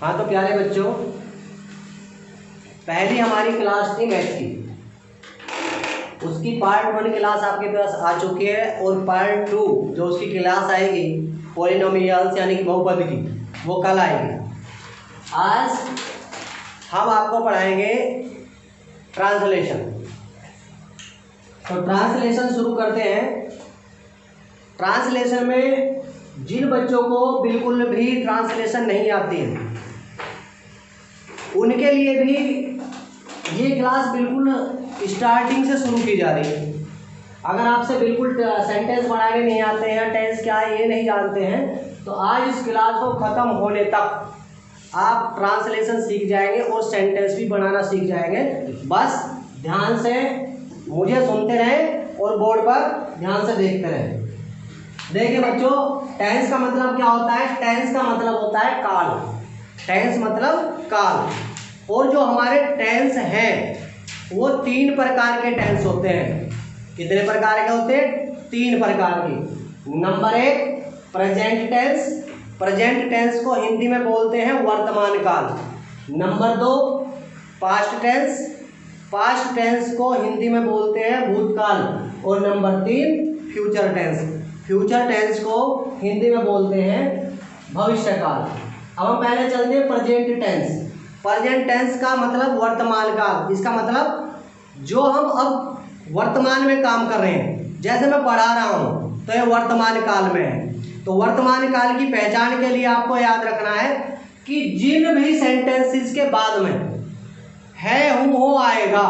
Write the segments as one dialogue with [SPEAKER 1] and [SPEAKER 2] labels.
[SPEAKER 1] हाँ तो प्यारे बच्चों, पहली हमारी क्लास थी मैथ की, उसकी पार्ट 1 क्लास आपके पास आ चुकी है और पार्ट 2 जो उसकी क्लास आएगी पॉलिनोमियल्स यानी कि बहुपद की, वो कल आएगी। आज हम आपको पढ़ाएंगे ट्रांसलेशन। तो ट्रांसलेशन शुरू करते हैं। ट्रांसलेशन में जिन बच्चों को बिल्कुल भी ट्रांसलेशन नहीं आती है उनके लिए भी ये क्लास बिल्कुल स्टार्टिंग से शुरू की जा रही है। अगर आपसे बिल्कुल सेंटेंस बनाने नहीं आते हैं, टेंस क्या है ये नहीं जानते हैं, तो आज इस क्लास को ख़त्म होने तक आप ट्रांसलेशन सीख जाएंगे और सेंटेंस भी बनाना सीख जाएंगे। बस ध्यान से मुझे सुनते रहें और बोर्ड पर ध्यान से देखते रहें। देखिए बच्चों, टेंस का मतलब क्या होता है? टेंस का मतलब होता है काल। टेंस मतलब काल। और जो हमारे टेंस हैं वो 3 प्रकार के टेंस होते हैं। कितने प्रकार के होते हैं? 3 प्रकार के। Number 1 present tense. Present tense को हिंदी में बोलते हैं वर्तमान काल। Number 2 past tense. Past tense को हिंदी में बोलते हैं भूतकाल। और number 3 future tense. Future tense को हिंदी में बोलते हैं भविष्यकाल। अब हम पहले चलते हैं प्रेजेंट टेंस। प्रेजेंट टेंस का मतलब वर्तमान काल। इसका मतलब जो हम अब वर्तमान में काम कर रहे हैं, जैसे मैं पढ़ा रहा हूँ तो ये वर्तमान काल में है। तो वर्तमान काल की पहचान के लिए आपको याद रखना है कि जिन भी सेंटेंसेस के बाद में है हूँ हो आएगा,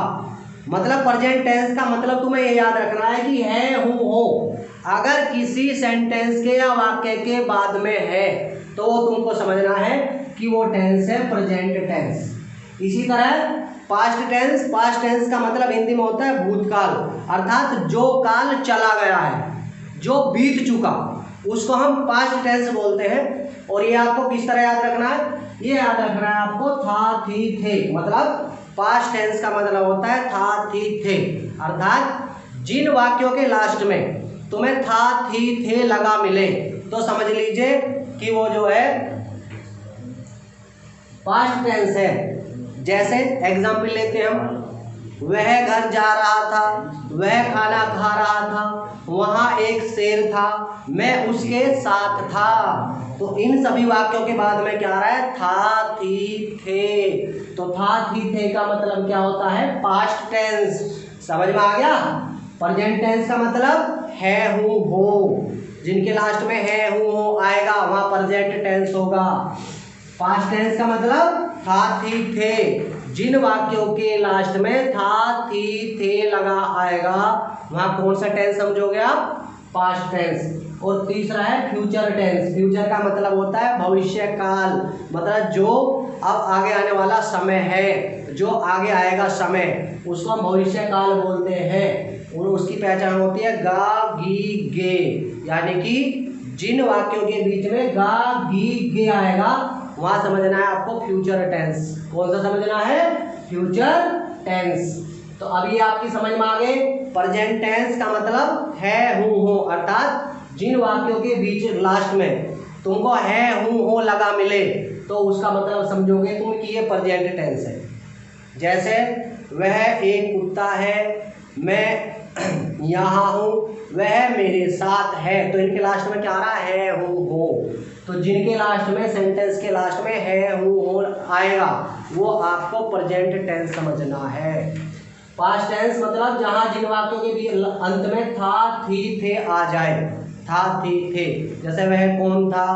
[SPEAKER 1] मतलब प्रेजेंट टेंस का मतलब तुम्हें ये याद रखना है कि है हूँ हो अगर किसी सेंटेंस के या वाक्य के बाद में है तो वो तुमको समझना है कि वो टेंस है प्रेजेंट टेंस। इसी तरह पास्ट टेंस। पास्ट टेंस का मतलब हिंदी में होता है भूतकाल, अर्थात जो काल चला गया है, जो बीत चुका, उसको हम पास्ट टेंस बोलते हैं। और ये आपको किस तरह याद रखना है? ये याद रखना है आपको था थी थे। मतलब पास्ट टेंस का मतलब होता है था थी थे, अर्थात जिन वाक्यों के लास्ट में तुम्हें था थी थे लगा मिले तो समझ लीजिए कि वो जो है पास्ट टेंस है। जैसे एग्जाम्पल लेते हैं हम, वह घर जा रहा था, वह खाना खा रहा था, वहाँ एक शेर था, मैं उसके साथ था। तो इन सभी वाक्यों के बाद में क्या आ रहा है? था थी थे। तो था थी थे का मतलब क्या होता है? Past tense. समझ में आ गया? प्रेजेंट टेंस का मतलब है हूँ हो। जिनके लास्ट में है हूँ हो आएगा वहाँ प्रेजेंट टेंस होगा। पास्ट टेंस का मतलब था थी थे। जिन वाक्यों के लास्ट में था थी थे लगा आएगा वहाँ कौन सा टेंस समझोगे आप? Past tense. और तीसरा है फ्यूचर टेंस। फ्यूचर का मतलब होता है भविष्य काल, मतलब जो अब आगे आने वाला समय है, जो आगे आएगा समय, उसको हम भविष्य काल बोलते हैं। और उसकी पहचान होती है गा गी गे, यानी कि जिन वाक्यों के बीच में गा गी गे आएगा वहाँ समझना है आपको फ्यूचर टेंस। कौन सा समझना है? Future tense. तो अब ये आपकी समझ में आ गए। प्रेजेंट टेंस का मतलब है हूँ हो, अर्थात जिन वाक्यों के बीच लास्ट में तुमको है हूँ हो लगा मिले तो उसका मतलब समझोगे तुम कि ये प्रेजेंट टेंस है। जैसे वह एक कुत्ता है, मैं यहाँ हूँ, वह मेरे साथ है। तो इनके लास्ट में क्या आ रहा है? हूँ हो। तो जिनके लास्ट में सेंटेंस के लास्ट में है हूँ हो आएगा वो आपको प्रेजेंट टेंस समझना है। पास्ट टेंस मतलब जहाँ जिन वाक्यों के भी अंत में था थी थे आ जाए। था थी थे, जैसे वह कौन था,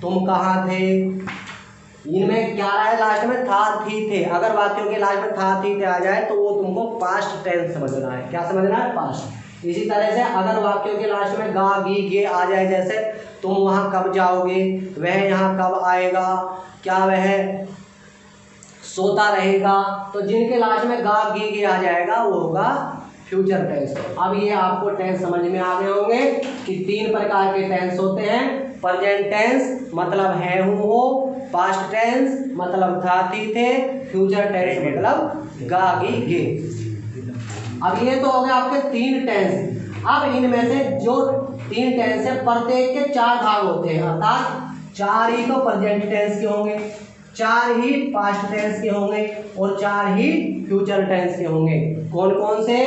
[SPEAKER 1] तुम कहाँ थे, इनमें क्या रहा है? लास्ट में था थी थे। अगर वाक्यों के लास्ट में था थी थे आ जाए तो वो तुमको पास्ट टेंस समझना है। क्या समझना है? पास्ट। इसी तरह से अगर वाक्यों के लास्ट में गा गी गे आ जाए, जैसे तुम वहाँ कब जाओगे, वह यहाँ कब आएगा, क्या वह सोता रहेगा, तो जिनके लास्ट में गा गी गे आ जाएगा वो होगा फ्यूचर टेंस। अब ये आपको टेंस समझ में आ गए होंगे कि 3 प्रकार के टेंस होते हैं। प्रेजेंट टेंस मतलब है हूँ हो, पास्ट टेंस मतलब था थी थे, फ्यूचर टेंस मतलब गा गी गे। अब ये तो हो गए आपके 3 टेंस। अब इनमें से जो 3 टेंस है प्रत्येक के 4 भाग होते हैं, अर्थात 4 ही तो प्रेजेंट टेंस के होंगे। 4 ही पास्ट टेंस के होंगे और 4 ही फ्यूचर टेंस के होंगे। कौन कौन से?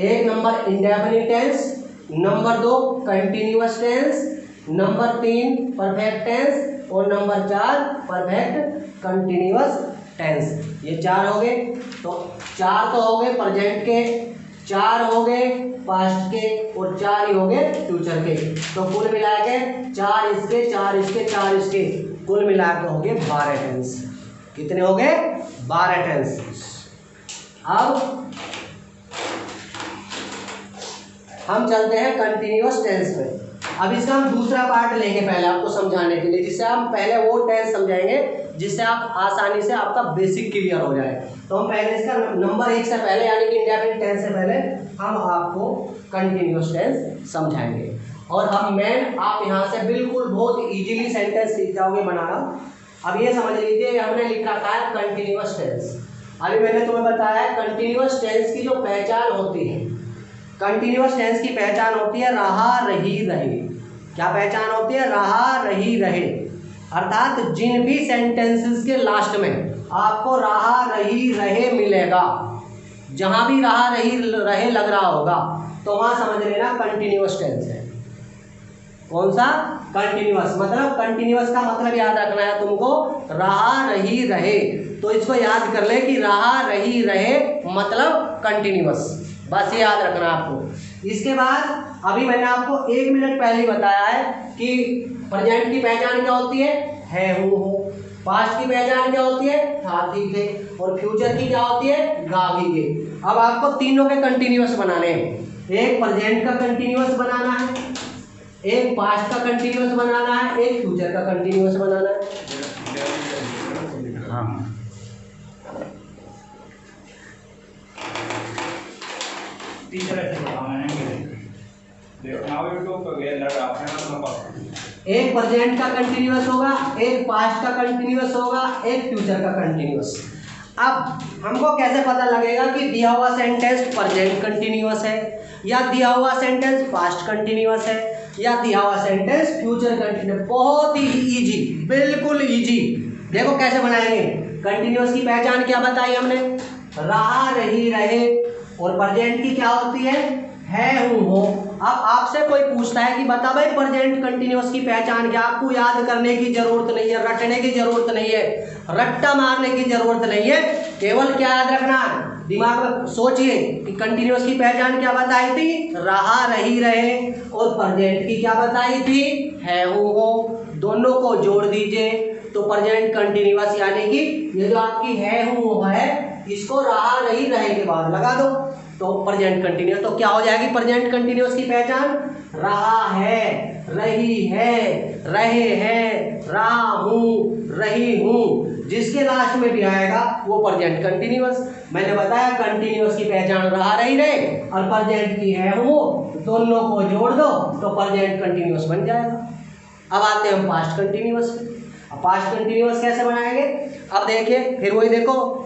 [SPEAKER 1] एक number indefinite tense, number 2 continuous tense, number 3 perfect tense और नंबर 4 परफेक्ट कंटिन्यूअस टेंस। ये 4 हो गए। तो 4 तो हो गए प्रेजेंट के, 4 हो गए पास्ट के और 4 ही हो गए फ्यूचर के। तो कुल मिला के 4 इसके, 4 इसके, 4 इसके, कुल मिला के हो गए 12 टेंस। कितने हो गए? 12 टेंस। अब हम चलते हैं कंटिन्यूअस टेंस में। अब इसका हम दूसरा पार्ट लेंगे पहले आपको समझाने के लिए, जिससे हम पहले वो टेंस समझाएंगे जिससे आप आसानी से आपका बेसिक क्लियर हो जाए। तो हम पहले इसका नंबर 1 से पहले यानी कि इंडेफिनिट टेंस से पहले हम आपको कंटिन्यूअस टेंस समझाएंगे। और हम मेन आप यहाँ से बिल्कुल बहुत इजीली सेंटेंस सीख जाओगे बनाना। अब ये समझ लीजिए हमने लिख रखा है कंटिन्यूअस टेंस। अभी मैंने तुम्हें बताया कंटिन्यूअस टेंस की जो पहचान होती है, कंटिन्यूअस टेंस की पहचान होती है रहा रही रहे। क्या पहचान होती है? रहा रही रहे। अर्थात जिन भी सेंटेंसेस के लास्ट में आपको रहा रही रहे मिलेगा, जहां भी रहा रही रहे लग रहा होगा तो वहां समझ लेना कंटिन्यूअस टेंस है। कौन सा? कंटिन्यूअस। मतलब कंटिन्यूअस का मतलब याद रखना है तुमको, रहा रही रहे। तो इसको याद कर ले कि रहा रही रहे मतलब कंटिन्यूअस, बस ये याद रखना आपको। इसके बाद अभी मैंने आपको 1 मिनट पहले ही बताया है कि प्रेजेंट की पहचान क्या होती है हूँ हो। पास्ट की पहचान क्या होती है? था थी थे। और फ्यूचर की क्या होती है? गा गी गे। अब आपको तीनों के कंटिन्यूअस बनाने हैं। एक प्रेजेंट का कंटिन्यूअस बनाना है, एक पास्ट का कंटिन्यूअस बनाना है, एक फ्यूचर का कंटिन्यूअस बनाना है। हाँ, एक प्रेजेंट का कंटिन्यूअस होगा, एक पास्ट का कंटिन्यूअस होगा, एक फ्यूचर का कंटिन्यूअस। अब हमको कैसे पता लगेगा कि दिया हुआ सेंटेंस प्रेजेंट कंटिन्यूअस है या दिया हुआ सेंटेंस पास्ट कंटिन्यूअस है या दिया हुआ सेंटेंस फ्यूचर कंटिन्यूअस? बहुत ही इजी, बिल्कुल इजी। देखो कैसे बनाएंगे। कंटिन्यूअस की पहचान क्या बताई हमने? रहा रही रहे। और प्रेजेंट की क्या होती है हूँ हो। अब आपसे कोई पूछता है कि बता भाई प्रेजेंट कंटिन्यूअस की पहचान क्या? आपको याद करने की जरूरत नहीं है, रटने की जरूरत नहीं है, रट्टा मारने की जरूरत नहीं है। केवल क्या याद रखना है, दिमाग में सोचिए कि कंटिन्यूअस की पहचान क्या बताई थी? रहा रही रहे। और प्रेजेंट की क्या बताई थी? है हूँ हो। दोनों को जोड़ दीजिए तो प्रेजेंट कंटिन्यूअस यानी कि ये जो आपकी है हूँ हो है, इसको रहा रही रहे के बाद लगा दो तो प्रेजेंट कंटिन्यूअस। तो क्या हो जाएगी प्रेजेंट कंटिन्यूअस की पहचान? रहा है, रही है, रहे हैं, रहा हूँ, रही हूँ। जिसके लास्ट में भी आएगा वो प्रेजेंट कंटिन्यूअस। मैंने बताया कंटिन्यूअस की पहचान रहा रही रहे और प्रेजेंट की है हूँ, दोनों को जोड़ दो तो प्रेजेंट कंटिन्यूअस बन जाएगा। अब आते हैं हम पास्ट कंटिन्यूअस पे। अब पास्ट कंटिन्यूअस कैसे बनाएंगे? अब देखिए, फिर वही देखो,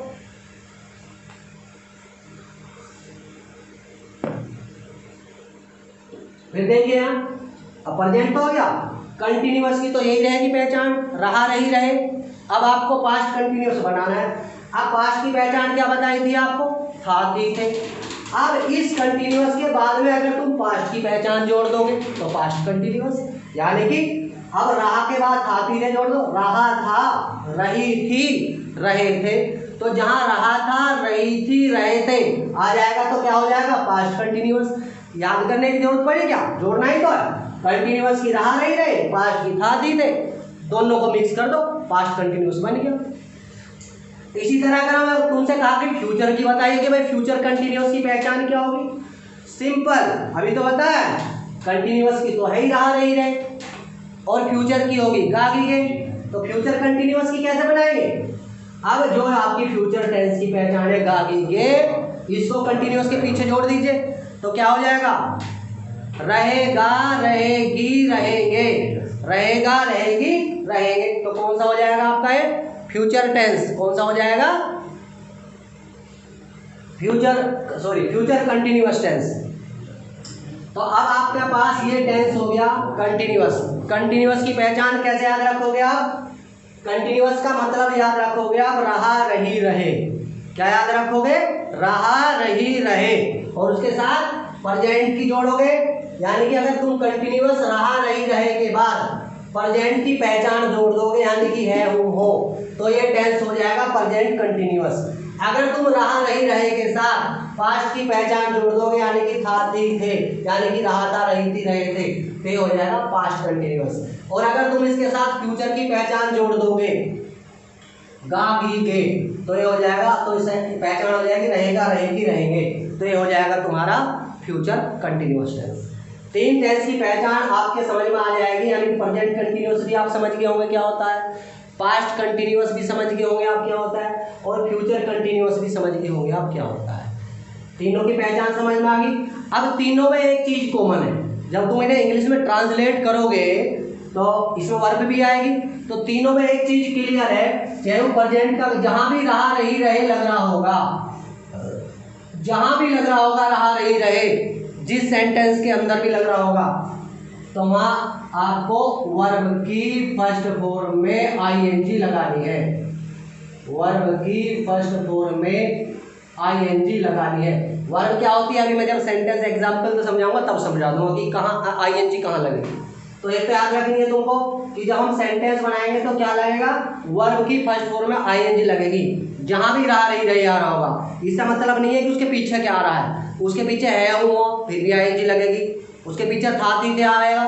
[SPEAKER 1] फिर देखिए यहाँ अब प्रेजेंट तो हो गया, कंटिन्यूअस की तो यही रहेगी पहचान, रहा रही रहे। अब आपको पास्ट कंटिन्यूअस बनाना है। अब पास्ट की पहचान क्या बताई थी आपको? था थी थे। अब इस कंटिन्यूअस के बाद में अगर तुम पास्ट की पहचान जोड़ दोगे तो पास्ट कंटिन्यूअस, यानी कि अब रहा के बाद था थी थे जोड़ दो, रहा था, रही थी, रहे थे। तो जहां रहा था, रही थी, रहे थे आ जाएगा तो क्या हो जाएगा? Past continuous. याद करने की जरूरत पड़ी क्या? जोड़ना ही तो है। कंटिन्यूअस की रहा नहीं रहे, पास्ट की था थी थे, दोनों को मिक्स कर दो, पास्ट कंटिन्यूअस बन गया। इसी तरह अगर मैं तुमसे कहा कि फ्यूचर की बताइए कि भाई फ्यूचर कंटिन्यूअस की पहचान क्या होगी? सिंपल, अभी तो बताया कंटिन्यूअस की तो है ही रहा रही रहे और फ्यूचर की होगी गा गी गे। तो फ्यूचर कंटिन्यूअस की कैसे बनाएंगे? अब जो है आपकी फ्यूचर टेंस की पहचान है गा गी गे, इसको कंटिन्यूअस के पीछे जोड़ दीजिए तो क्या हो जाएगा? रहेगा, रहेगी, रहेंगे, रहेगा, रहेगी, रहेंगे। तो कौन सा हो जाएगा आपका ये? Future tense. कौन सा हो जाएगा? Future continuous tense. तो अब आपके पास ये टेंस हो गया कंटिन्यूअस। कंटिन्यूअस की पहचान कैसे याद रखोगे आप? कंटिन्यूअस का मतलब याद रखोगे आप, रहा रही रहे। क्या याद रखोगे? रहा रही रहे। और उसके साथ प्रेजेंट की जोड़ोगे, यानी कि अगर तुम कंटिन्यूअस रहा रही रहे के बाद प्रेजेंट की पहचान जोड़ दोगे, यानी कि है हूँ हो, तो ये टेंस हो जाएगा प्रेजेंट कंटिन्यूअस। अगर तुम रहा रही रहे के साथ पास्ट की पहचान जोड़ दोगे, यानी कि था थी थे, यानी कि रहा था रही थी रहे थे, तो ये हो जाएगा पास्ट कंटिन्यूअस। और अगर तुम इसके साथ फ्यूचर की पहचान जोड़ दोगे, गा गी गे, तो ये हो जाएगा, तो इससे पहचान हो जाएगी रहेगा रहेगी रहेंगे, तो ये हो जाएगा तुम्हारा फ्यूचर कंटिन्यूअस टेंस। तीन टेंस की पहचान आपके समझ में आ जाएगी, यानी प्रेजेंट कंटिन्यूअस भी आप समझ गए होंगे क्या होता है, पास्ट कंटिन्यूअस भी समझ गए होंगे आप क्या होता है, और फ्यूचर कंटिन्यूअस भी समझ गए होंगे आप क्या होता है। तीनों की पहचान समझ में आ गई। अब तीनों में एक चीज कॉमन है, जब तुम इन्हें इंग्लिश में ट्रांसलेट करोगे तो इसमें वर्ब भी आएगी, तो तीनों में एक चीज क्लियर है, चाहे वो प्रेजेंट का जहां भी रहा रही रहे लग रहा होगा, जहां भी लग रहा होगा रहा रही रहे, जिस सेंटेंस के अंदर भी लग रहा होगा, तो वहां आपको वर्ब की फर्स्ट फॉर्म में आईएनजी लगानी है। वर्ब की फर्स्ट फॉर्म में आईएनजी लगानी है। वर्ब क्या होती है, अभी मैं जब सेंटेंस एग्जांपल तो समझाऊंगा तब समझा दूंगा कि कहाँ आईएनजी कहाँ लगेगी। तो एक तो याद रखेंगे तुमको कि जब हम सेंटेंस बनाएंगे तो क्या लगेगा, वर्ब की फर्स्ट फॉर्म में आईएनजी लगेगी, जहां भी रहा रही रही आ रहा होगा। इसका मतलब नहीं है कि उसके पीछे क्या आ रहा है, उसके पीछे है हूँ फिर भी आईएनजी लगेगी, उसके पीछे था थी थे आएगा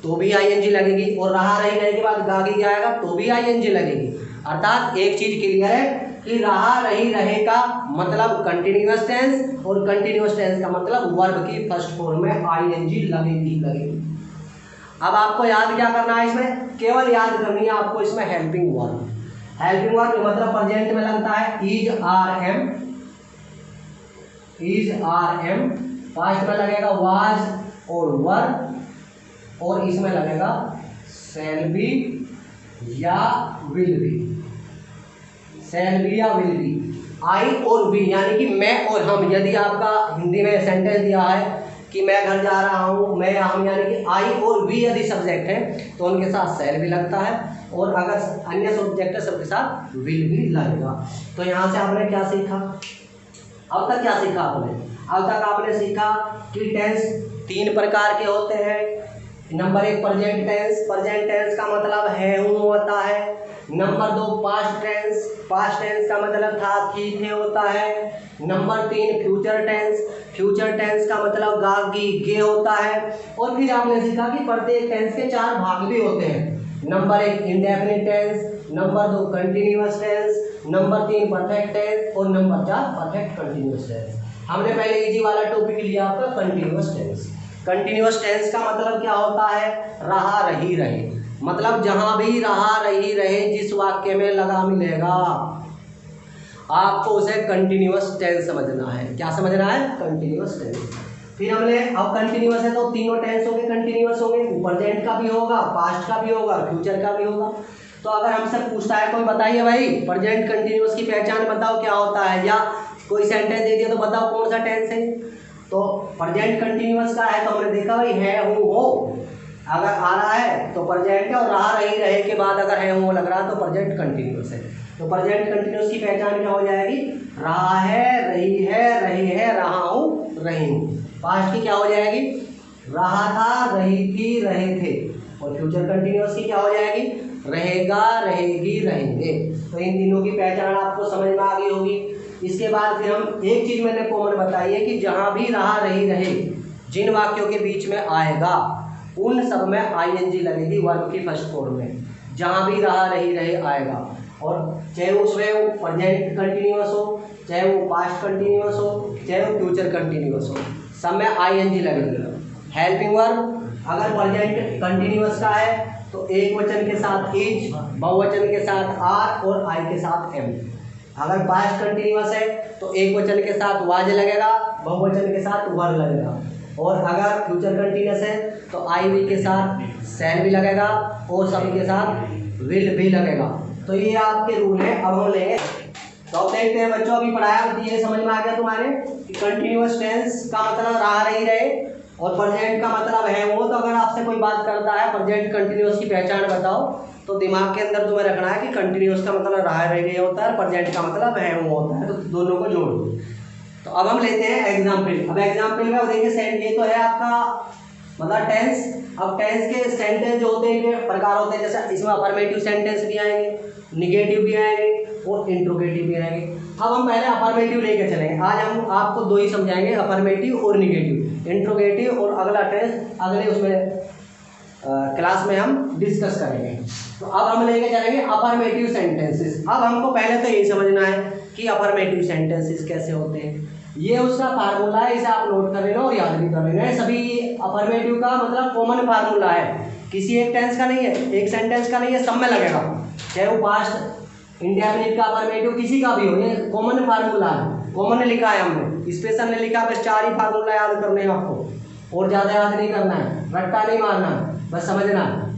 [SPEAKER 1] तो भी आईएनजी लगेगी, और रहा रही रही के बाद गागी क्या आएगा तो भी आईएनजी लगेगी। अर्थात एक चीज क्लियर है कि रहा रही रहे का मतलब कंटिन्यूअस टेंस, और कंटिन्यूअस टेंस का मतलब वर्ब की फर्स्ट फॉर्म में आईएनजी लगेगी लगेगी। अब आपको याद क्या करना है, इसमें केवल याद करनी है आपको इसमें हेल्पिंग वर्ब। हेल्पिंग वर्ब मतलब प्रेजेंट में लगता है is are am, is are am, past में लगेगा वाज और वर, और इसमें लगेगा शैल बी या विल बी, शैल बी या विल बी। आई और बी यानी कि मैं और हम, यदि आपका हिंदी में सेंटेंस दिया है कि मैं घर जा रहा हूँ, मैं हम, यानी कि आई और बी यदि सब्जेक्ट है तो उनके साथ शैल भी लगता है, और अगर अन्य सब्जेक्ट है सबके साथ विल भी लगेगा। तो यहाँ से आपने क्या सीखा, अब तक क्या सीखा आपने? अब तक आपने सीखा कि टेंस तीन प्रकार के होते हैं। नंबर एक प्रेजेंट टेंस, प्रेजेंट टेंस का मतलब है हूँ होता है। नंबर दो पास्ट टेंस, पास्ट टेंस का मतलब था थी थे होता है। नंबर तीन फ्यूचर टेंस, फ्यूचर टेंस का मतलब गा गी गे होता है। और फिर आपने सीखा कि प्रत्येक टेंस के चार भाग भी होते हैं। नंबर एक इंडेफिनिट टेंस, नंबर दो कंटिन्यूअस टेंस, नंबर तीन परफेक्ट टेंस, और नंबर चार परफेक्ट कंटिन्यूअस टेंस। हमने पहले इजी वाला टॉपिक लिया आपका कंटिन्यूअस टेंस। कंटिन्यूअस टेंस का मतलब क्या होता है, रहा रही रहे, मतलब जहां भी रहा रही रहे जिस वाक्य में लगा मिलेगा आपको उसे कंटिन्यूअस टेंस समझना है। क्या समझना है? Continuous tense. फिर हमने अब कंटिन्यूअस है तो तीनों टेंस होंगे कंटिन्यूअस होंगे, प्रेजेंट का भी होगा, पास्ट का भी होगा, फ्यूचर का भी होगा। तो अगर हमसे पूछता है कोई बताइए भाई प्रेजेंट कंटिन्यूअस की पहचान बताओ क्या होता है, या कोई सेंटेंस दे दिया तो बताओ कौन सा टेंस है, तो प्रेजेंट कंटिन्यूअस का है तो हमने देखा भाई है हूँ हो, अगर आ रहा है तो प्रेजेंट है, और रहा रही रहे के बाद अगर है हूँ लग रहा है तो प्रेजेंट कंटिन्यूअस है। तो प्रेजेंट कंटिन्यूअस की पहचान क्या हो जाएगी, रहा है रही है रहा हूँ रही हूँ। पास्ट की क्या हो जाएगी, रहा था रही थी रहे थे। और फ्यूचर कंटिन्यूअस की क्या हो जाएगी, रहेगा रहेगी रहेंगे। तो इन तीनों की पहचान आपको समझ में आ गई होगी। इसके बाद फिर हम एक चीज मैंने कॉमन बताई है कि जहां भी रहा रही रहे जिन वाक्यों के बीच में आएगा उन सब में आईएनजी लगेगी वर्ब की फर्स्ट फॉर्म में, जहां भी रहा रही रहे आएगा। और चाहे उसमें वो प्रेजेंट कंटिन्यूअस हो, चाहे वो पास्ट कंटिन्यूअस हो, चाहे वो फ्यूचर कंटिन्यूअस हो, सब में आईएनजी लगेगी। हेल्पिंग वर्ब अगर प्रेजेंट कंटिन्यूअस का है तो एक वचन के साथ इज, बहुवचन के साथ आर और आई के साथ एम। अगर पास्ट कंटिन्यूअस है तो एक वचन के साथ वाज लगेगा, बहुवचन के साथ वर लगेगा। और अगर फ्यूचर कंटिन्यूअस है तो आई वी के साथ शैल भी लगेगा और सभी के साथ विल भी लगेगा। तो ये आपके रूल है। अब हम लेंगे तो अब देखते हैं बच्चों, अभी पढ़ाया तो ये समझ में आ गया तुम्हारे कि कंटिन्यूअस टेंस का मतलब रहा रही रहे और प्रेजेंट का मतलब है वो। तो अगर आपसे कोई बात करता है प्रेजेंट कंटिन्यूअस की पहचान बताओ, तो दिमाग के अंदर तुम्हें रखना है कि कंटिन्यूस का मतलब रहा रही होता है, प्रेजेंट का मतलब है वो होता है, तो दोनों को जोड़ दो। तो अब हम लेते हैं एग्जाम्पल। अब एग्जाम्पल में देखिए ये तो है आपका मतलब टेंस। अब टेंस के सेंटेंस जो होते हैं प्रकार होते हैं, जैसे इसमें अफर्मेटिव सेंटेंस भी आएंगे, निगेटिव भी आएंगे और इंट्रोगेटिव भी आएंगे। अब हम पहले अफर्मेटिव लेके चलेंगे। आज हम आपको दो ही समझाएंगे, अफर्मेटिव और निगेटिव। इंट्रोगेटिव और अगला टेंस अगले उसमें क्लास में हम डिस्कस करेंगे। तो अब हम लेके चलेंगे अफर्मेटिव सेंटेंसेस। अब हमको पहले तो यही समझना है कि अफर्मेटिव सेंटेंसेस कैसे होते हैं। ये उसका फार्मूला है, इसे आप नोट कर लेना और याद भी कर लेना है। सभी अफर्मेटिव का मतलब कॉमन फार्मूला है, किसी एक टेंस का नहीं है, एक सेंटेंस का नहीं है, सब में लगेगा, चाहे वो पास्ट इंडेफिनिट का अफर्मेटिव किसी का भी हो, ये कॉमन फार्मूला है, कॉमन लिखा है हमने, स्पेशल ने लिखा। बस 4 ही फार्मूला याद करने हैं आपको और ज़्यादा याद नहीं करना है, रट्टा नहीं मारना है, बस समझना है।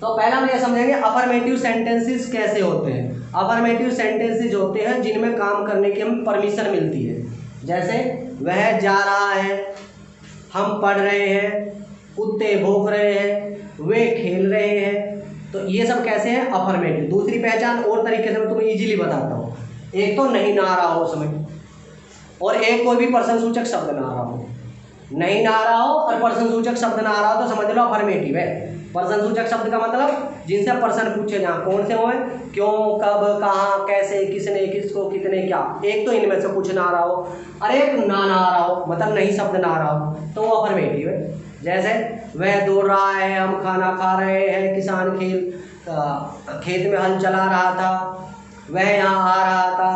[SPEAKER 1] तो पहला हम ये समझेंगे अफर्मेटिव सेंटेंसेस कैसे होते हैं। अफर्मेटिव सेंटेंसेस होते हैं जिनमें काम करने की हमें परमिशन मिलती है, जैसे वह जा रहा है, हम पढ़ रहे हैं, कुत्ते भौंक रहे हैं, वे खेल रहे हैं। तो ये सब कैसे हैं, अफर्मेटिव। दूसरी पहचान और तरीके से मैं तुम्हें इजीली बताता हूँ। एक तो नहीं ना रहा हो उसमें, और एक कोई भी पर्सन सूचक शब्द ना रहा हो। नहीं ना रहा हो और पर्सन सूचक शब्द ना रहा हो तो समझ लो अफर्मेटिव है। पर्सन सूचक शब्द का मतलब जिनसे पर्सन पूछे जहाँ कौन से हुए, क्यों, कब, कहाँ, कैसे, किसने, किसको, कितने, क्या, एक तो इनमें से कुछ ना रहा हो और एक ना रहा हो, मतलब नहीं शब्द ना रहा हो, तो वो अफर्मेटिव है। जैसे वह दौड़ रहा है, हम खाना खा रहे हैं, किसान खेत में हल चला रहा था, वह यहाँ आ रहा था,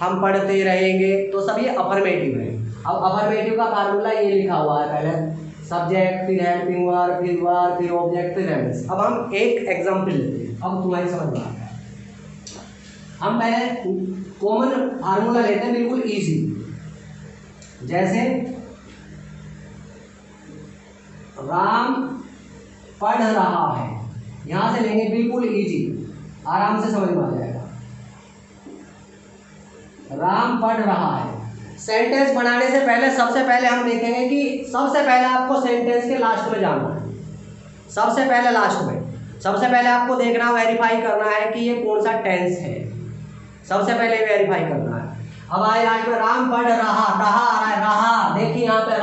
[SPEAKER 1] हम पढ़ते रहेंगे, तो सब ये अफर्मेटिव है। अब अफर्मेटिव का फार्मूला ये लिखा हुआ है, पहले सब्जेक्ट, फिर हेल्पिंग वर्ब, फिर ऑब्जेक्ट, फिर एमएस। अब हम एक एग्जांपल लेते हैं, अब तुम्हारी समझ में आ गया। हम पहले कॉमन फार्मूला लेते हैं, बिल्कुल इजी। जैसे राम पढ़ रहा है, यहां से लेंगे, बिल्कुल इजी, आराम से समझ में आ जाएगा। राम पढ़ रहा है। सेंटेंस बनाने से पहले सबसे पहले हम देखेंगे कि सबसे पहले आपको सेंटेंस के लास्ट में जाना है, सबसे पहले लास्ट में। सबसे पहले आपको देखना, वेरीफाई करना है कि ये कौन सा टेंस है, सबसे पहले वेरीफाई करना है। अब आए लास्ट में, राम पढ़ रहा, देखिए यहाँ पे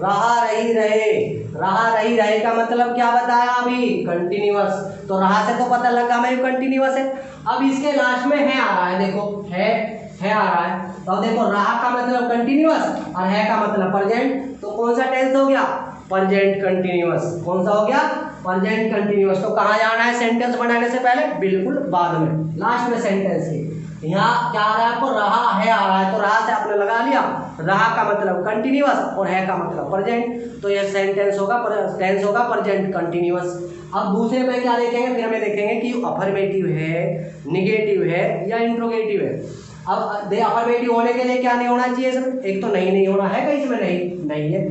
[SPEAKER 1] रहा रही रहे का मतलब क्या बताया अभी, कंटिन्यूअस। तो रहा से तो पता लगा हमें कंटिन्यूअस है। अब इसके लास्ट में है आ रहा है, देखो है आ रहा है, तो देखो रहा का मतलब कंटिन्यूअस और है का मतलब प्रेजेंट, तो कौन सा टेंस हो गया, प्रेजेंट कंटिन्यूअस। कौन सा हो गया, प्रेजेंट कंटिन्यूअस। तो कहाँ जाना है सेंटेंस बनाने से पहले, बिल्कुल बाद में, लास्ट में सेंटेंस के। यहाँ क्या आ रहा है आपको, रहा है आ रहा है, तो रहा से आपने लगा लिया, रहा का मतलब कंटिन्यूअस और है का मतलब प्रेजेंट, तो यह सेंटेंस होगा, टेंस होगा प्रेजेंट कंटिन्यूअस। अब दूसरे में क्या देखेंगे, फिर हमें देखेंगे कि अफर्मेटिव है, निगेटिव है या इंट्रोगेटिव है। अब अफर्मेटिव होने के लिए क्या नहीं होना चाहिए इसमें, एक तो नहीं होना है, कहीं इसमें नहीं है,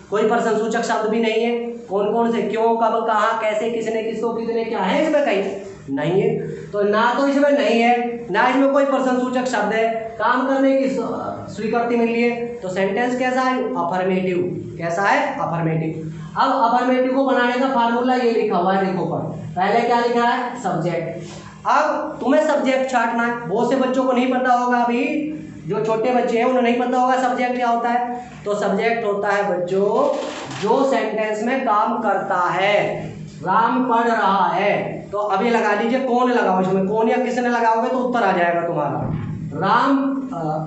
[SPEAKER 1] कोई पर्सन सूचक शब्द भी नहीं है। कौन कौन से, क्यों, कब, कहाँ, कैसे, किसने, किसको, कितने, क्या है इसमें, कहीं नहीं है। तो ना तो इसमें नहीं है, ना इसमें कोई पर्सन सूचक शब्द है, काम करने की स्वीकृति मिली है, तो सेंटेंस कैसा है, अफर्मेटिव। कैसा है, अफर्मेटिव। अब अफर्मेटिव को बनाने का फार्मूला ये लिखा हुआ है, देखो पर पहले क्या लिखा है, सब्जेक्ट। अब तुम्हें सब्जेक्ट छांटना है, बहुत से बच्चों को नहीं पता होगा, अभी जो छोटे बच्चे हैं उन्हें नहीं पता होगा सब्जेक्ट क्या होता है। तो सब्जेक्ट होता है बच्चों जो सेंटेंस में काम करता है। राम पढ़ रहा है, तो अभी लगा लीजिए कौन लगाओ इसमें, कौन या किसने लगाओगे तो उत्तर आ जाएगा तुम्हारा। राम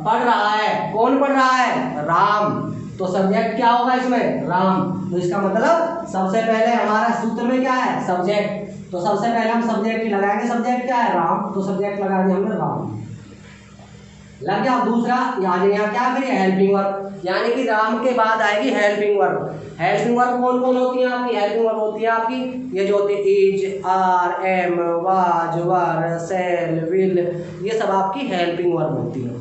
[SPEAKER 1] पढ़ रहा है, कौन पढ़ रहा है, राम, तो सब्जेक्ट क्या होगा इसमें, राम। तो इसका मतलब सबसे पहले हमारा सूत्र में क्या है, सब्जेक्ट, तो सबसे पहले हम सब्जेक्ट ही लगाएंगे। सब्जेक्ट क्या है, राम, तो सब्जेक्ट लगा दिया हमने राम, लग गया। दूसरा यहाँ क्या करिए, हेल्पिंग वर्ब, यानी कि राम के बाद आएगी हेल्पिंग वर्ब। हेल्पिंग वर्ब कौन कौन होती है आपकी, हेल्पिंग वर्ब होती है आपकी ये जो होती है is, are, am, was, were, shall, will, ये सब आपकी हेल्पिंग वर्ब होती है।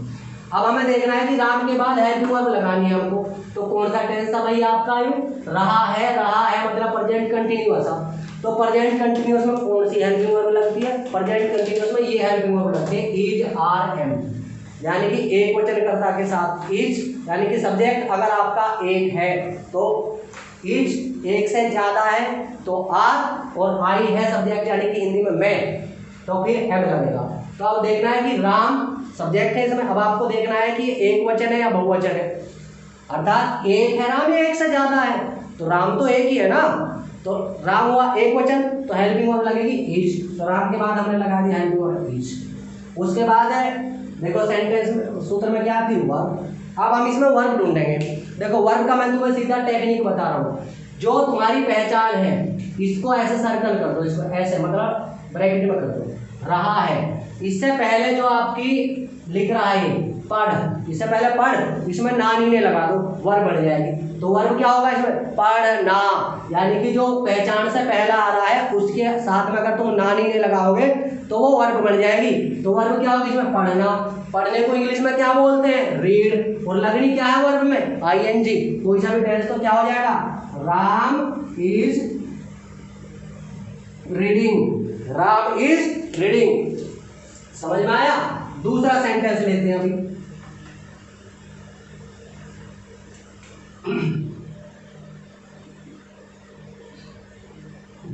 [SPEAKER 1] अब हमें देखना है कि राम के बाद हेल्पिंग वर्ब लगानी है हमको, तो कौन सा टेंस था भाई आपका, रहा है मतलब प्रेजेंट कंटिन्यूअस। तो प्रेजेंट कंटिन्यूअस में कौन सी हेल्पिंग वर्ब लगती है, प्रेजेंट कंटिन्यूअस में ये हेल्पिंग वर्ब लगती है, इज, आर, एम, यानी कि एक वचनकर्ता के साथ इज, यानी कि सब्जेक्ट अगर आपका एक है तो इज एक से ज्यादा है तो आर और आई है सब्जेक्ट यानी कि हिंदी में मैं, तो फिर एम लगेगा। तो अब देखना है कि राम सब्जेक्ट है इसमें। अब आपको देखना है कि एक वचन है या बहुवचन है, अर्थात एक है राम या एक से ज्यादा है, तो राम तो एक ही है ना, तो राम हुआ एक वचन तो हेल्पिंग वर्ब लगेगी इज, तो राम के बाद हमने लगा दिया हेल्पिंग वर्ब इज। उसके बाद है देखो सेंटेंस में सूत्र में क्या आती है वर्ब। अब हम इसमें वर्ब ढूंढेंगे। देखो वर्ब का मैं तुम्हें सीधा टेक्निक बता रहा हूँ। जो तुम्हारी पहचान है इसको ऐसे सर्कल कर दो, इसको ऐसे मतलब ब्रैकेट में कर दो, रहा है इससे पहले जो आपकी लिख रहा है पढ़, इससे पहले पढ़ इसमें ना नी ने लगा दो, वर्ब बन जाएगी। तो वर्ब क्या होगा इसमें पढ़ना, यानी कि जो पहचान से पहला आ रहा है उसके साथ में अगर तुम ना नी ने लगाओगे तो वो वर्ब बन जाएगी। तो वर्ब क्या होगी इसमें पढ़ना, पढ़ने को इंग्लिश में क्या बोलते हैं रीड, और लगनी क्या है वर्ब में आईएनजी, कोई सा भी टेंस तो क्या हो जाएगा Ram is reading, Ram is reading. समझ में आया। दूसरा सेंटेंस लेते हैं अभी।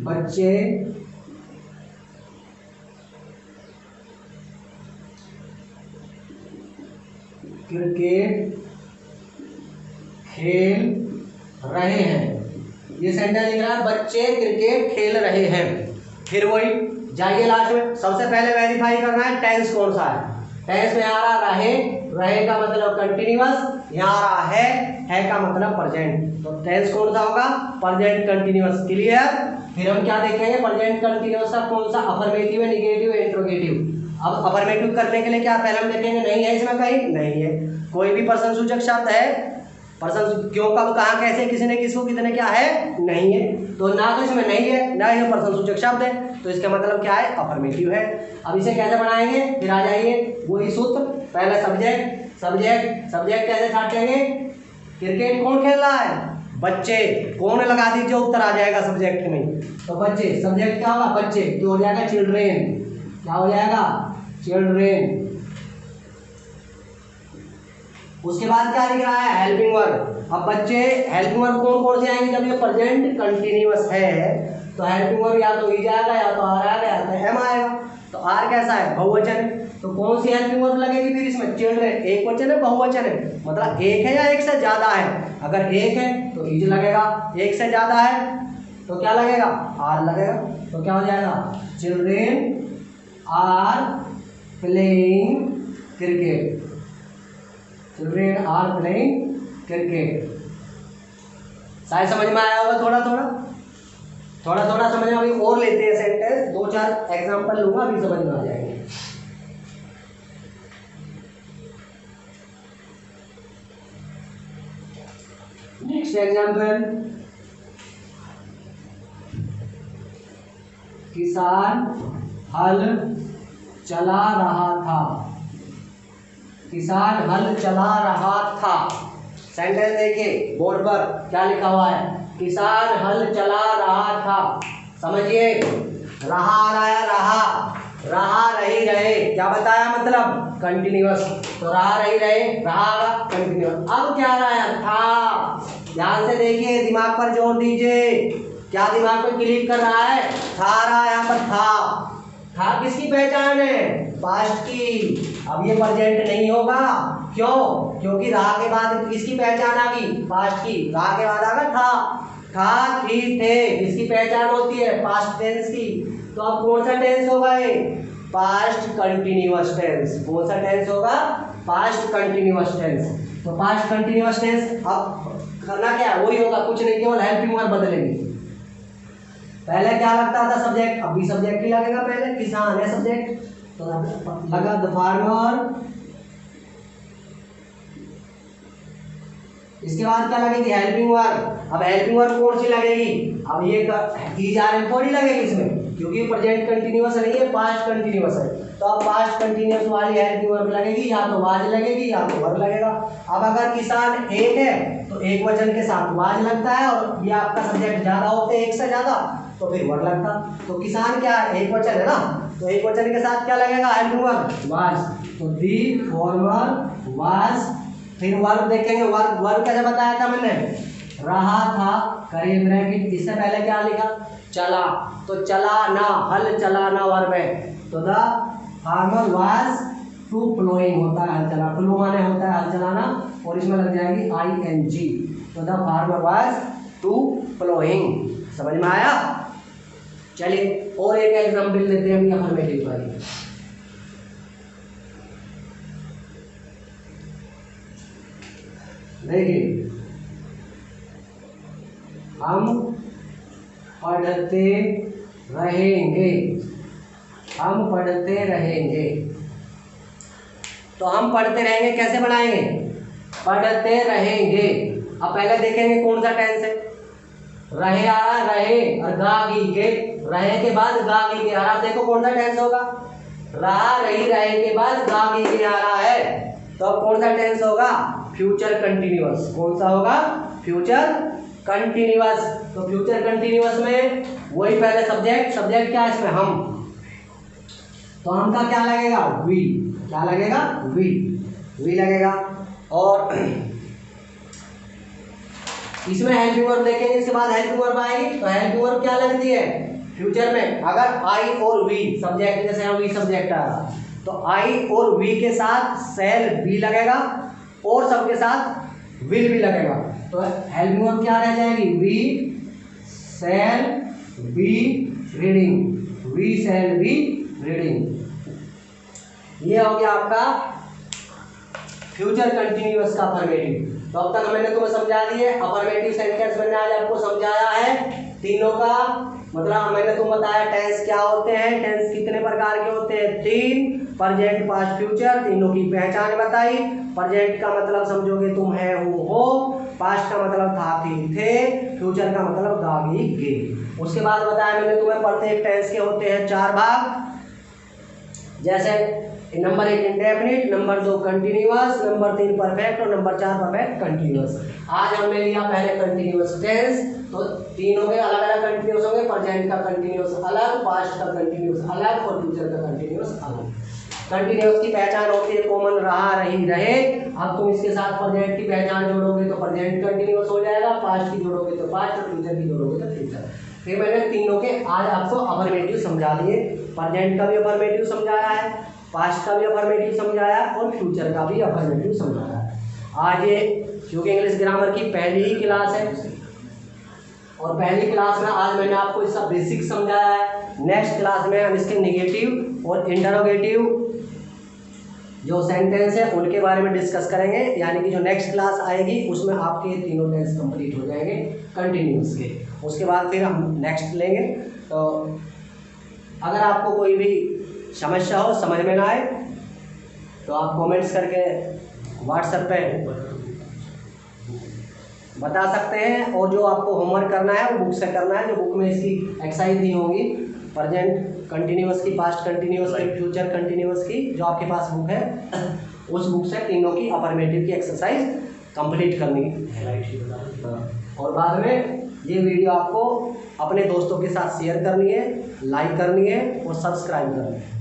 [SPEAKER 1] बच्चे क्रिकेट खेल रहे हैं, ये सेंटेंस लिख रहा है बच्चे क्रिकेट खेल रहे हैं। फिर वही जाइए लास्ट में, सबसे पहले वेरीफाई करना है टेंस कौन सा है। टेंस में आ रहा रहे, रहे का मतलब कंटिन्यूअस, यहाँ आ रहा है का मतलब प्रेजेंट, तो टेंस कौन सा होगा प्रेजेंट कंटिन्यूअस। क्लियर। फिर हम क्या देखेंगे प्रेजेंट कंटिन्यूअस का कौन सा अफर्मेटिव है, निगेटिव है, इंट्रोगेटिव। अब अफर्मेटिव करने के लिए क्या पहले हम देखेंगे नहीं है इसमें कहीं, नहीं है कोई भी प्रश्नसूचक शब्द है, प्रश्न क्यों कब कहाँ कैसे किसी ने किसको कितने क्या है नहीं है, तो ना तो इसमें नहीं है ना इसमें प्रश्नसूचक शब्द है, तो इसका मतलब क्या है अफर्मेटिव है। अब इसे कैसे बनाएंगे, फिर आ जाइए वही सूत्र, पहले सब्जेक्ट सब्जेक्ट सब्जेक्ट कैसे छाटेंगे, क्रिकेट कौन खेल रहा है बच्चे, कौन लगा दीजिए उत्तर आ जाएगा सब्जेक्ट में, तो बच्चे सब्जेक्ट क्या होगा बच्चे, तो हो जाएगा चिल्ड्रेन, क्या हो जाएगा चिल्ड्रेन। उसके बाद क्या लिख रहा है हेल्पिंग वर्ब। अब बच्चे हेल्पिंग वर्ब कौन कौन से आएंगे, जब ये प्रेजेंट कंटिन्यूअस है तो हेल्पिंग वर्ब या तो इज आएगा या तो आर आएगा या तो एम आएगा। तो आर कैसा है बहुवचन, तो कौन सी हेल्पिंग वर्ब लगेगी फिर इसमें चिल्ड्रेन, एक वचन है बहुवचन है, मतलब एक है या एक से ज्यादा है, अगर एक है तो इज लगेगा, एक से ज्यादा है तो क्या लगेगा आर लगेगा, तो क्या हो जाएगा children are playing cricket, children are playing cricket. शायद समझ में आया होगा थोड़ा थोड़ा समझ में। अभी और लेते हैं सेंटेंस, 2-4 एग्जांपल लूंगा अभी समझ में आ जाएंगे। नेक्स्ट एग्जांपल, किसान हल चला रहा था, किसान हल चला रहा था। सेंटेंस देखिए बोर्ड पर क्या लिखा हुआ है, किसान हल चला रहा था, समझिए रहा रहा रही रहे, क्या बताया मतलब कंटिन्यूअस, तो रहा रही रहे रहा कंटिन्यूअस। अब क्या रहा है था, ध्यान से देखिए दिमाग पर जोर दीजिए, क्या दिमाग पे क्लिक कर रहा है, था रहा यहाँ पर था किसकी पहचान है पास्ट की। अब ये प्रेजेंट नहीं होगा, क्यों, क्योंकि रहा के बाद किसकी पहचान आ गई पास्ट की, रहा के बाद आ गया था थी थे, इसकी पहचान होती है पास्ट टेंस की। तो अब कौन सा टेंस होगा ये पास्ट कंटिन्यूअस टेंस, कौन सा टेंस होगा पास्ट कंटिन्यूअस टेंस। तो पास्ट कंटिन्यूअस टेंस अब करना क्या है वही होगा, कुछ नहीं केवल हेल्पिंग वर्ब बदलेंगे। पहले क्या लगता था सब्जेक्ट, अब भी सब्जेक्ट ही लगेगा, पहले किसान है सब्जेक्ट तो लगा द फार्मर, इसके बाद क्या लगेगी हेल्पिंग वर्ब। अब हेल्पिंग वर्ब कौन सी लगेगी, अब ये इज आर एम थोड़ी लगेगी इसमें, क्योंकि प्रेजेंट कंटिन्यूअस नहीं है पास्ट कंटिन्यूअस है, तो अब पास्ट कंटिन्यूअस वाली हेल्पिंग वर्ब लगेगी, या तो वाज लगेगी या तो वर्ब लगेगा। अब अगर किसान एक है तो एक वचन के साथ वाज लगता है, और ये आपका सब्जेक्ट ज्यादा होते हैं एक से ज्यादा तो फिर वर्ब लगता। तो किसान क्या है एक वचन है ना, तो एक वचन के साथ क्या लगेगा हेल्पिंग वर्ब वाज, तो दी फॉर्मर वाज। फिर वर्ब देखेंगे, वर्ब कैसे बताया था मैंने, रहा था, करीब ब्रैकेट, इससे पहले क्या लिखा, चला, तो चलाना, हल चलाना वर्ब है, तो the farmer was to ploughing होता है हल चलाना, प्लो माने होता है हल चलाना, और इसमें लग जाएगी ING, तो the farmer was to ploughing. समझ में आया? चलिए और एक एग्जाम्पल लेते हैं अफर्मेटिव वाली। देखिए, हम पढ़ते रहेंगे, हम पढ़ते रहेंगे, तो हम पढ़ते रहेंगे कैसे बनाएंगे, पढ़ते रहेंगे। अब पहले देखेंगे कौन सा टेंस है, रहे आ रहा है, रहे और गागी के, रहे के बाद गागी के आ रहा, देखो कौन सा टेंस होगा, रहा रही रहे के बाद गागी के आ रहा है, तो अब कौन सा टेंस होगा, फ्यूचर कंटिन्यूअस। कौन सा होगा, फ्यूचर कंटिन्यूअस। तो फ्यूचर कंटिन्यूअस में वही पहले सब्जेक्ट, सब्जेक्ट क्या है इसमें, हम, तो हम का क्या लगेगा, वी, क्या लगेगा, वी लगेगा। और इसमें हेल्पिंग वर्ब देखेंगे, इसके बाद हेल्पिंग वर्ब आएगी, तो हेल्पिंग वर्ब क्या लगती है फ्यूचर में, अगर आई और वी सब्जेक्ट, जैसे हम वी सब्जेक्ट आ रहा, तो आई और वी के साथ सेल बी लगेगा और सबके साथ विल भी लगेगा, तो हेल्पिंग वर्ब क्या रह जाएगी, we shall be reading, we shall be reading. ये हो गया आपका फ्यूचर कंटिन्यूअस का अफर्मेटिव। तो अब तक मैंने तुम्हें समझा दिए अफर्मेटिव सेंटेंस, मैंने आज आपको समझाया है तीनों का मतलब, मैंने तुम बताया टेंस क्या होते हैं, टेंस कितने प्रकार के होते हैं, 3, प्रेजेंट पास्ट फ्यूचर, तीनों की पहचान बताई। प्रेजेंट का मतलब समझोगे तुम है हो, पास्ट का मतलब था थी थे, फ्यूचर का मतलब गागी गे। उसके बाद बताया मैंने तुम्हें प्रत्येक टेंस के होते हैं 4 भाग, जैसे number 1 indefinite, number 2 continuous, number 3 perfect और नंबर 4 परफेक्ट कंटिन्यूअस। आज हमने लिया पहले कंटिन्यूअस टेंस, तो तीनों के अलग अलग कंटिन्यूअस होंगे, प्रेजेंट का कंटिन्यूअस अलग, पास्ट का कंटिन्यूअस अलग और फ्यूचर का कंटिन्यूअस अलग। कंटिन्यूअस की पहचान होती है कॉमन, रहा रही रहे। अब तुम इसके साथ प्रेजेंट की पहचान जोड़ोगे तो प्रेजेंट कंटिन्यूअस हो जाएगा, पास्ट की जोड़ोगे तो पास्ट और फ्यूचर की जोड़ोगे तो फ्यूचर। फिर मैंने तीनों के आज आपको अफर्मेटिव समझा दिए, प्रेजेंट का भी अफर्मेटिव समझाया है, पास्ट का भी अफर्मेटिव समझाया और फ्यूचर का भी अफर्मेटिव समझाया है। आज ये क्योंकि इंग्लिश ग्रामर की पहली ही क्लास है और पहली क्लास में आज मैंने आपको इसका बेसिक समझाया है। नेक्स्ट क्लास में हम इसके नेगेटिव और इंटरोगेटिव जो सेंटेंस है उनके बारे में डिस्कस करेंगे, यानी कि जो नेक्स्ट क्लास आएगी उसमें आपके तीनों टेंस कंप्लीट हो जाएंगे कंटिन्यूअस के। उसके बाद फिर हम नेक्स्ट लेंगे। तो अगर आपको कोई भी समस्या हो, समझ में ना आए, तो आप कमेंट्स करके व्हाट्सएप पे बता सकते हैं। और जो आपको होमवर्क करना है वो बुक से करना है, जो बुक में इसकी एक्सरसाइज दी होगी, प्रेजेंट कंटिन्यूअस की, पास्ट कंटिन्यूअस की, फ्यूचर कंटिन्यूअस की, जो आपके पास बुक है उस बुक से तीनों की अफर्मेटिव की एक्सरसाइज कंप्लीट करनी है। और बाद में ये वीडियो आपको अपने दोस्तों के साथ शेयर करनी है, लाइक करनी है और सब्सक्राइब करनी है।